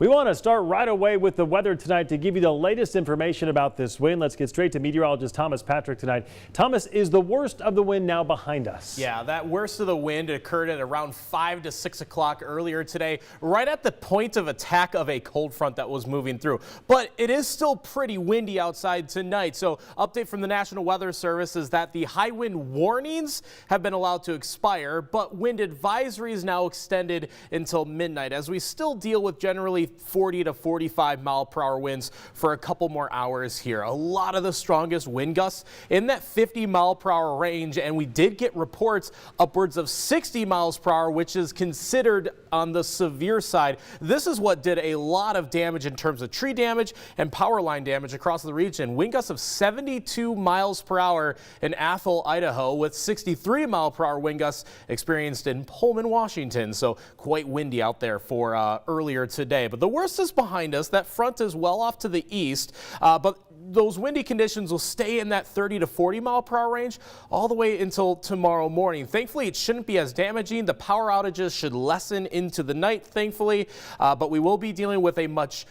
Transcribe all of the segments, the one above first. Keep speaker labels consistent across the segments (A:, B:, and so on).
A: We want to start right away with the weather tonight to give you the latest information about this wind. Let's get straight to meteorologist Thomas Patrick tonight. Thomas, is the worst of the wind now behind us?
B: Yeah, that worst of the wind occurred at around 5 to 6 o'clock earlier today, right at the point of attack of a cold front that was moving through. But it is still pretty windy outside tonight. So update from the National Weather Service is that the high wind warnings have been allowed to expire, but wind advisories now extended until midnight as we still deal with generally 40 to 45 mile per hour winds for a couple more hours here. A lot of the strongest wind gusts in that 50 mile per hour range, and we did get reports upwards of 60 miles per hour, which is considered on the severe side. This is what did a lot of damage in terms of tree damage and power line damage across the region. Wind gusts of 72 miles per hour in Athol, Idaho, with 63 mile per hour wind gusts experienced in Pullman, Washington. So quite windy out there for earlier today. But the worst is behind us. That front is well off to the east, but those windy conditions will stay in that 30 to 40 mile per hour range all the way until tomorrow morning. Thankfully, it shouldn't be as damaging. The power outages should lessen into the night, thankfully, but we will be dealing with a much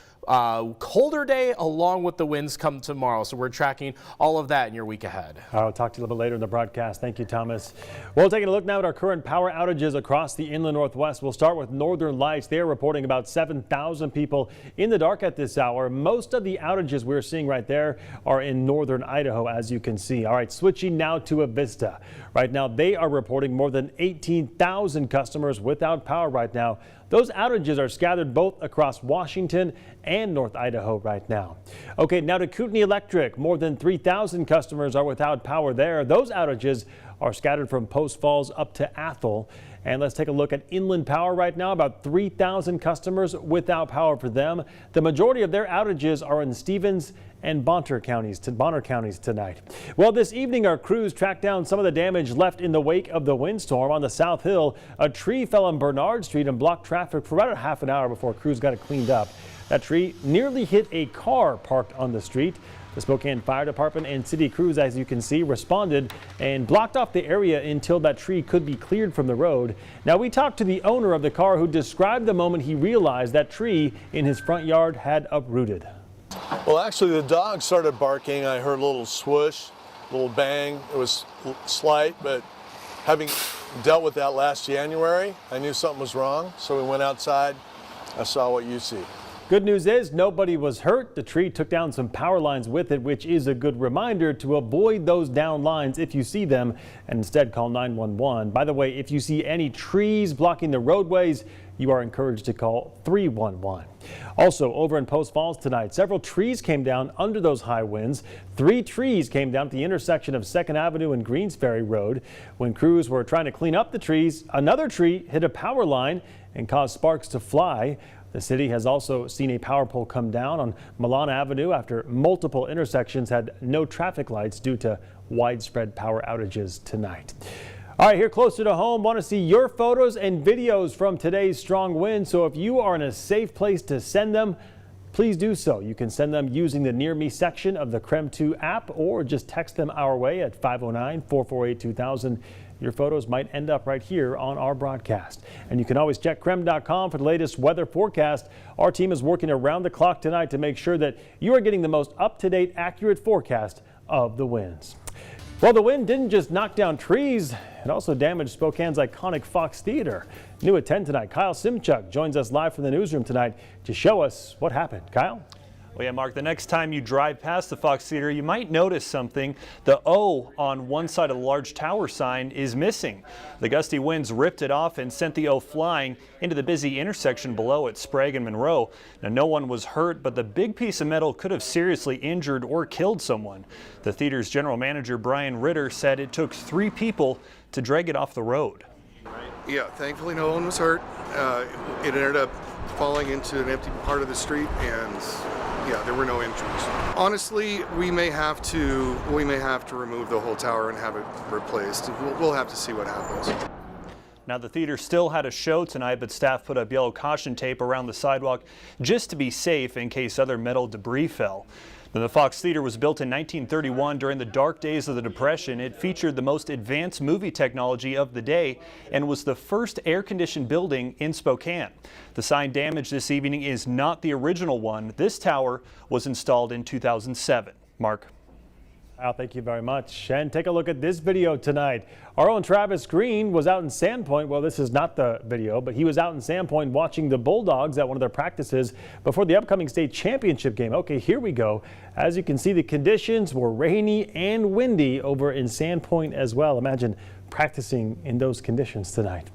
B: colder day along with the winds come tomorrow. So we're tracking all of that in your week ahead.
A: I'll talk to you a little bit later in the broadcast. Thank you, Thomas. Well, taking a look now at our current power outages across the inland Northwest. We'll start with Northern Lights. They're reporting about 7,000 people in the dark at this hour. Most of the outages we're seeing right there are in northern Idaho, as you can see. All right, switching now to Avista. Right now, they are reporting more than 18,000 customers without power right now. Those outages are scattered both across Washington and North Idaho right now. Okay, now to Kootenai Electric. More than 3,000 customers are without power there. Those outages are scattered from Post Falls up to Athol. And let's take a look at Inland Power right now. About 3,000 customers without power for them. The majority of their outages are in Stevens and Bonner counties tonight. Well, this evening our crews tracked down some of the damage left in the wake of the windstorm on the South Hill. A tree fell on Bernard Street and blocked traffic for about a half an hour before crews got it cleaned up. That tree nearly hit a car parked on the street. The Spokane Fire Department and city crews, as you can see, responded and blocked off the area until that tree could be cleared from the road. Now, we talked to the owner of the car who described the moment he realized that tree in his front yard had uprooted.
C: Well, actually, the dog started barking. I heard a little swoosh, a little bang. It was slight, but having dealt with that last January, I knew something was wrong. So we went outside. I saw what you see.
A: Good news is nobody was hurt. The tree took down some power lines with it, which is a good reminder to avoid those down lines if you see them and instead call 911. By the way, if you see any trees blocking the roadways, you are encouraged to call 311. Also, over in Post Falls tonight, several trees came down under those high winds. 3 trees came down at the intersection of 2nd Avenue and Greens Ferry Road. When crews were trying to clean up the trees, another tree hit a power line and caused sparks to fly. The city has also seen a power pole come down on Milan Avenue after multiple intersections had no traffic lights due to widespread power outages tonight. All right, here closer to home, want to see your photos and videos from today's strong wind. So if you are in a safe place to send them, please do so. You can send them using the Near Me section of the KREM 2 app or just text them our way at 509-448-2000. Your photos might end up right here on our broadcast. And you can always check krem.com for the latest weather forecast. Our team is working around the clock tonight to make sure that you are getting the most up-to-date, accurate forecast of the winds. Well, the wind didn't just knock down trees, it also damaged Spokane's iconic Fox Theater. New at 10 tonight, Kyle Simchuk joins us live from the newsroom tonight to show us what happened. Kyle?
D: Well, yeah, Mark, the next time you drive past the Fox Theater, you might notice something. The O on one side of the large tower sign is missing. The gusty winds ripped it off and sent the O flying into the busy intersection below at Sprague and Monroe. Now, no one was hurt, but the big piece of metal could have seriously injured or killed someone. The theater's general manager, Brian Ritter, said it took 3 people to drag it off the road.
E: Yeah, thankfully no one was hurt. It ended up falling into an empty part of the street, and yeah, there were no injuries. Honestly, we may have to remove the whole tower and have it replaced. We'll have to see what happens.
D: Now, the theater still had a show tonight, but staff put up yellow caution tape around the sidewalk just to be safe in case other metal debris fell. Now, the Fox Theater was built in 1931 during the dark days of the Depression. It featured the most advanced movie technology of the day and was the first air-conditioned building in Spokane. The sign damaged this evening is not the original one. This tower was installed in 2007. Mark.
A: Al, thank you very much. And take a look at this video tonight. Our own Travis Green was out in Sandpoint. Well, this is not the video, but he was out in Sandpoint watching the Bulldogs at one of their practices before the upcoming state championship game. Okay, here we go. As you can see, the conditions were rainy and windy over in Sandpoint as well. Imagine practicing in those conditions tonight.